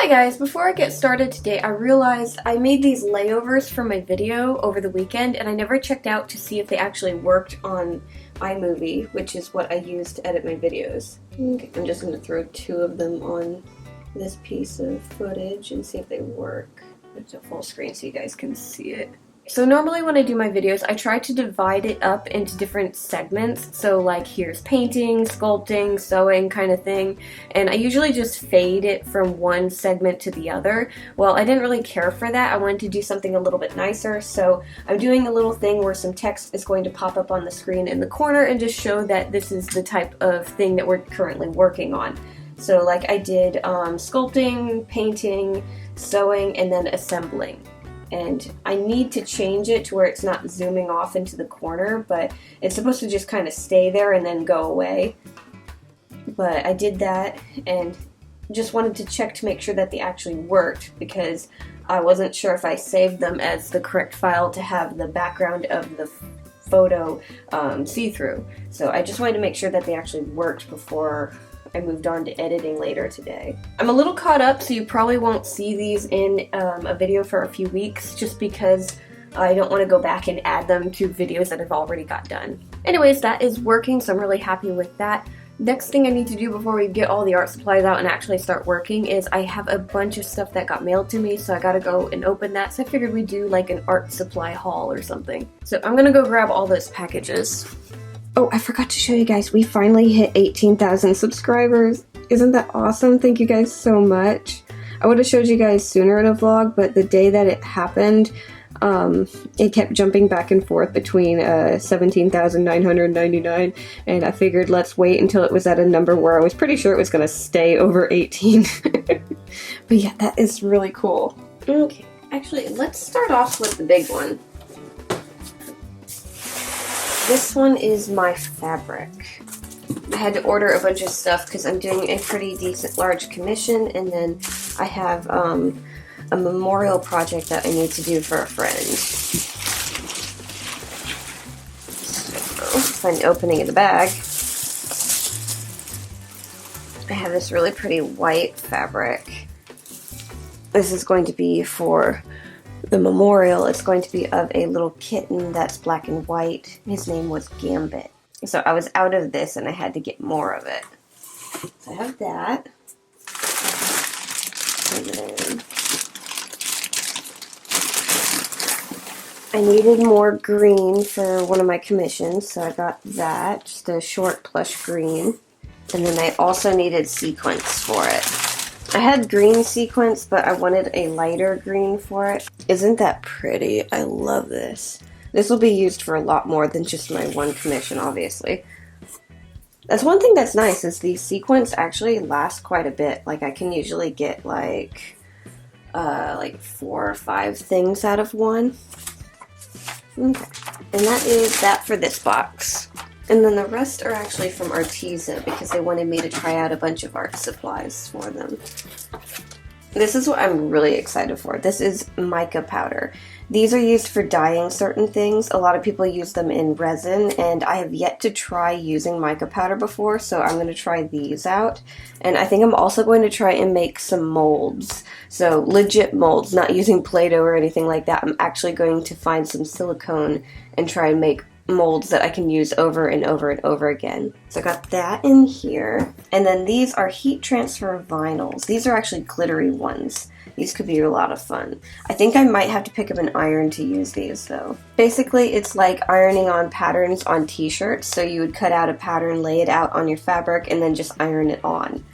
Hi guys, before I get started today, I realized I made these layovers for my video over the weekend and I never checked out to see if they actually worked on iMovie, which is what I use to edit my videos. Okay, I'm just going to throw two of them on this piece of footage and see if they work. It's a full screen so you guys can see it. So normally when I do my videos, I try to divide it up into different segments. So like here's painting, sculpting, sewing kind of thing. And I usually just fade it from one segment to the other. Well, I didn't really care for that. I wanted to do something a little bit nicer. So I'm doing a little thing where some text is going to pop up on the screen in the corner and just show that this is the type of thing that we're currently working on. So like I did sculpting, painting, sewing, and then assembling. And I need to change it to where it's not zooming off into the corner, but it's supposed to just kind of stay there and then go away. But I did that and just wanted to check to make sure that they actually worked because I wasn't sure if I saved them as the correct file to have the background of the photo see-through. So I just wanted to make sure that they actually worked before I moved on to editing later today. I'm a little caught up, so you probably won't see these in a video for a few weeks just because I don't want to go back and add them to videos that I've already got done. Anyways, that is working, so I'm really happy with that. Next thing I need to do before we get all the art supplies out and actually start working is I have a bunch of stuff that got mailed to me, so I gotta go and open that. So I figured we'd do like an art supply haul or something. So I'm gonna go grab all those packages. Oh, I forgot to show you guys, we finally hit 18,000 subscribers. Isn't that awesome? Thank you guys so much. I would have showed you guys sooner in a vlog, but the day that it happened, it kept jumping back and forth between 17,999, and I figured let's wait until it was at a number where I was pretty sure it was going to stay over 18. But yeah, that is really cool. Okay, actually, let's start off with the big one. This one is my fabric. I had to order a bunch of stuff because I'm doing a pretty decent large commission, and then I have a memorial project that I need to do for a friend. So, find opening of the bag. I have this really pretty white fabric. This is going to be for the memorial. It's going to be of a little kitten that's black and white. His name was Gambit. So I was out of this and I had to get more of it. So I have that. And then I needed more green for one of my commissions, so I got that, just a short plush green. And then I also needed sequins for it. I had green sequins, but I wanted a lighter green for it. Isn't that pretty? I love this. This will be used for a lot more than just my one commission, obviously. That's one thing that's nice, is these sequins actually last quite a bit. Like, I can usually get like 4 or 5 things out of one. Okay, and that is that for this box. And then the rest are actually from Arteza because they wanted me to try out a bunch of art supplies for them. This is what I'm really excited for. This is mica powder. These are used for dyeing certain things. A lot of people use them in resin, and I have yet to try using mica powder before, so I'm going to try these out. And I think I'm also going to try and make some molds. So legit molds, not using Play-Doh or anything like that. I'm actually going to find some silicone and try and make molds that I can use over and over and over again. So I got that in here. And then these are heat transfer vinyls. These are actually glittery ones. These could be a lot of fun. I think I might have to pick up an iron to use these though. Basically, it's like ironing on patterns on t-shirts. So you would cut out a pattern, lay it out on your fabric, and then just iron it on.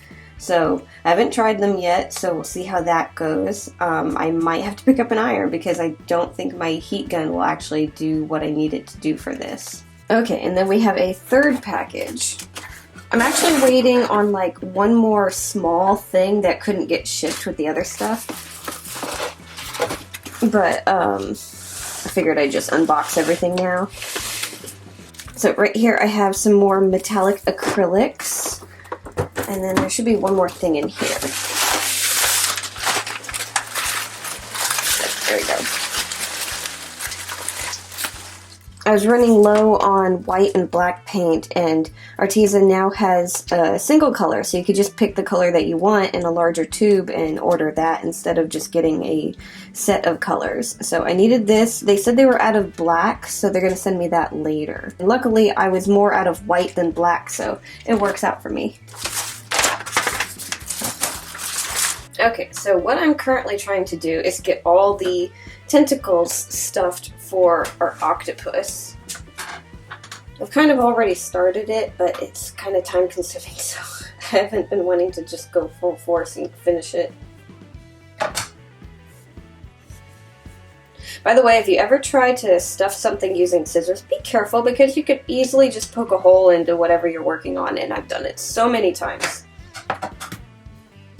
So I haven't tried them yet, so we'll see how that goes. I might have to pick up an iron because I don't think my heat gun will actually do what I need it to do for this. Okay, and then we have a third package. I'm actually waiting on like one more small thing that couldn't get shipped with the other stuff. But I figured I'd just unbox everything now. So right here I have some more metallic acrylics. And then there should be one more thing in here. There we go. I was running low on white and black paint, and Arteza now has a single color, so you could just pick the color that you want in a larger tube and order that instead of just getting a set of colors. So I needed this. They said they were out of black, so they're going to send me that later. And luckily, I was more out of white than black, so it works out for me. Okay, so what I'm currently trying to do is get all the tentacles stuffed for our octopus. I've kind of already started it, but it's kind of time consuming, so I haven't been wanting to just go full force and finish it. By the way, if you ever try to stuff something using scissors, be careful because you could easily just poke a hole into whatever you're working on, and I've done it so many times.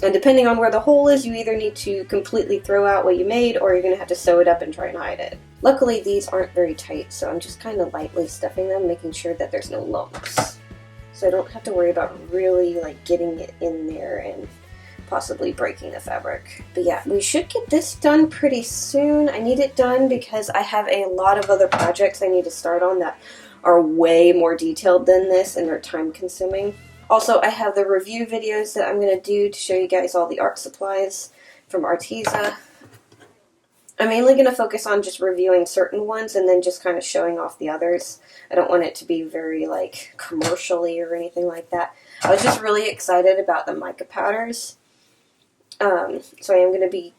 And depending on where the hole is, you either need to completely throw out what you made, or you're going to have to sew it up and try and hide it. Luckily, these aren't very tight, so I'm just kind of lightly stuffing them, making sure that there's no lumps. So I don't have to worry about really like getting it in there and possibly breaking the fabric. But yeah, we should get this done pretty soon. I need it done because I have a lot of other projects I need to start on that are way more detailed than this and they're time consuming. Also, I have the review videos that I'm going to do to show you guys all the art supplies from Arteza. I'm mainly going to focus on just reviewing certain ones and then just kind of showing off the others. I don't want it to be very, like, commercially or anything like that. I was just really excited about the mica powders. So I am going to be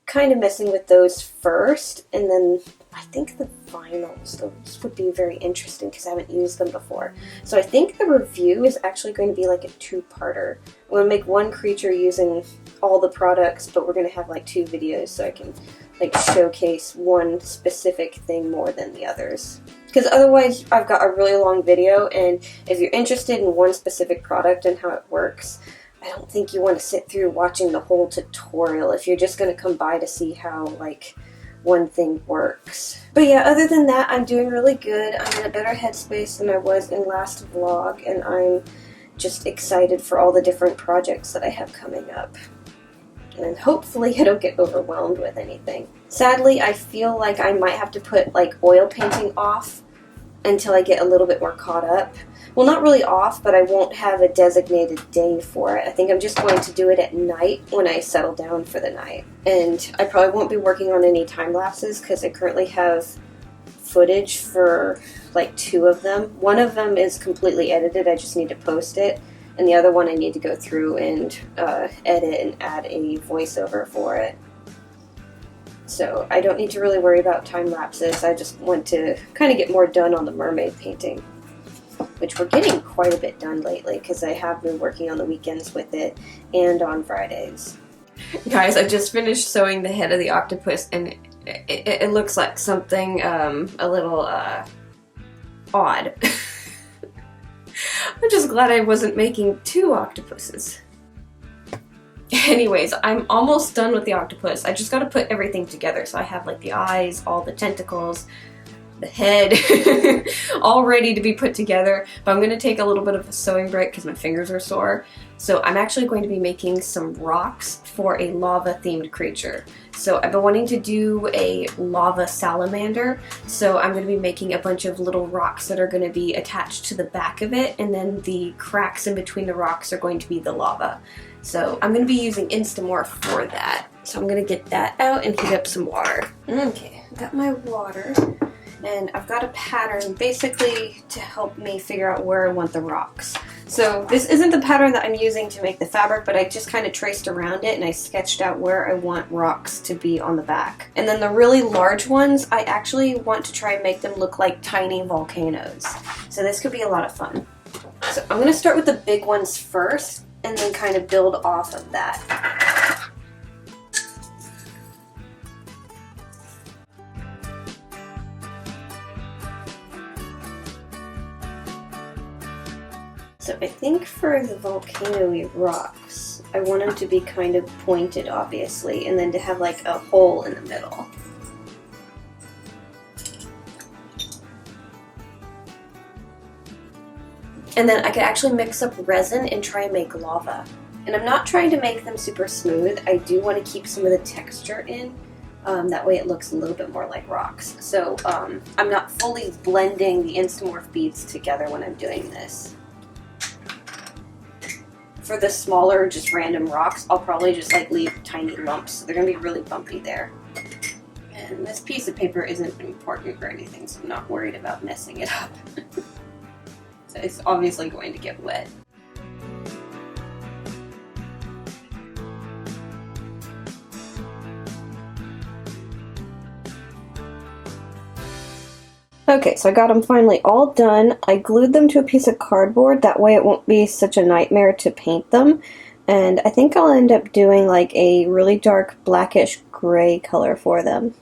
kind of messing with those first, and then I think the vinyls, those would be very interesting because I haven't used them before. So I think the review is actually going to be like a two-parter. I'm going to make one creature using all the products, but we're going to have like two videos so I can like showcase one specific thing more than the others. Because otherwise I've got a really long video, and if you're interested in one specific product and how it works, I don't think you want to sit through watching the whole tutorial if you're just going to come by to see how like one thing works. But yeah, other than that, I'm doing really good. I'm in a better headspace than I was in last vlog, and I'm just excited for all the different projects that I have coming up. And hopefully I don't get overwhelmed with anything. Sadly, I feel like I might have to put like oil painting off until I get a little bit more caught up. Well, not really off, but I won't have a designated day for it. I think I'm just going to do it at night when I settle down for the night. And I probably won't be working on any time lapses because I currently have footage for like 2 of them. One of them is completely edited, I just need to post it. And the other one I need to go through and edit and add a voiceover for it. So I don't need to really worry about time lapses. I just want to kind of get more done on the mermaid painting, which we're getting quite a bit done lately because I have been working on the weekends with it and on Fridays. Guys, I just finished sewing the head of the octopus, and it looks like something a little odd. I'm just glad I wasn't making 2 octopuses. Anyways, I'm almost done with the octopus. I just gotta put everything together. So I have like the eyes, all the tentacles, the head, all ready to be put together. But I'm gonna take a little bit of a sewing break because my fingers are sore. So I'm actually going to be making some rocks for a lava themed creature. So I've been wanting to do a lava salamander. So I'm going to be making a bunch of little rocks that are going to be attached to the back of it, and then the cracks in between the rocks are going to be the lava. So I'm going to be using Instamorph for that. So I'm going to get that out and heat up some water. Okay, I've got my water, and I've got a pattern basically to help me figure out where I want the rocks. So this isn't the pattern that I'm using to make the fabric, but I just kind of traced around it and I sketched out where I want rocks to be on the back. And then the really large ones, I actually want to try and make them look like tiny volcanoes. So this could be a lot of fun. So I'm going to start with the big ones first and then kind of build off of that. So I think for the volcano-y rocks, I want them to be kind of pointed, obviously, and then to have like a hole in the middle. And then I could actually mix up resin and try and make lava. And I'm not trying to make them super smooth. I do want to keep some of the texture in. That way it looks a little bit more like rocks. So I'm not fully blending the Instamorph beads together when I'm doing this. For the smaller, just random rocks, I'll probably just like leave tiny lumps. So they're gonna be really bumpy there. And this piece of paper isn't important or anything, so I'm not worried about messing it up. So it's obviously going to get wet. Okay, so I got them finally all done. I glued them to a piece of cardboard, that way it won't be such a nightmare to paint them. And I think I'll end up doing like a really dark blackish gray color for them.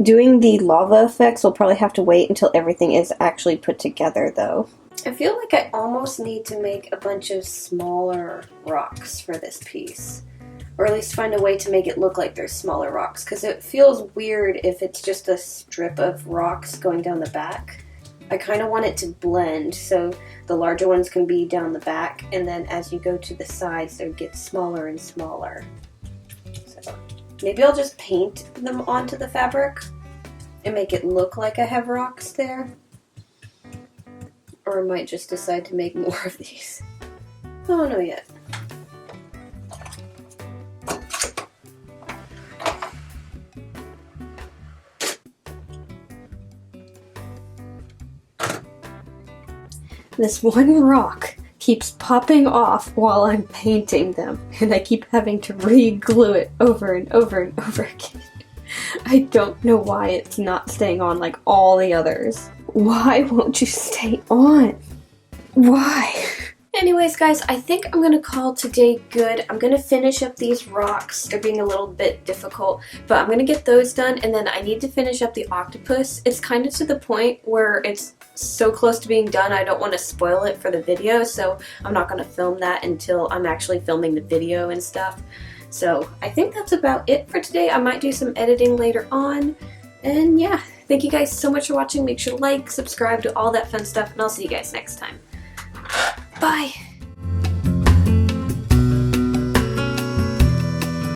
Doing the lava effects will probably have to wait until everything is actually put together though. I feel like I almost need to make a bunch of smaller rocks for this piece. Or at least find a way to make it look like there's smaller rocks, because it feels weird if it's just a strip of rocks going down the back. I kind of want it to blend, so the larger ones can be down the back, and then as you go to the sides, they get smaller and smaller. So maybe I'll just paint them onto the fabric and make it look like I have rocks there. Or I might just decide to make more of these. I don't know yet. This one rock keeps popping off while I'm painting them, and I keep having to re-glue it over and over and over again. I don't know why it's not staying on like all the others. Why won't you stay on? Why? Anyways, guys, I think I'm going to call today good. I'm going to finish up these rocks. They're being a little bit difficult, but I'm going to get those done, and then I need to finish up the octopus. It's kind of to the point where it's so close to being done, I don't want to spoil it for the video, so I'm not going to film that until I'm actually filming the video and stuff. So I think that's about it for today. I might do some editing later on, and yeah, thank you guys so much for watching. Make sure to like, subscribe, do all that fun stuff, and I'll see you guys next time. Bye!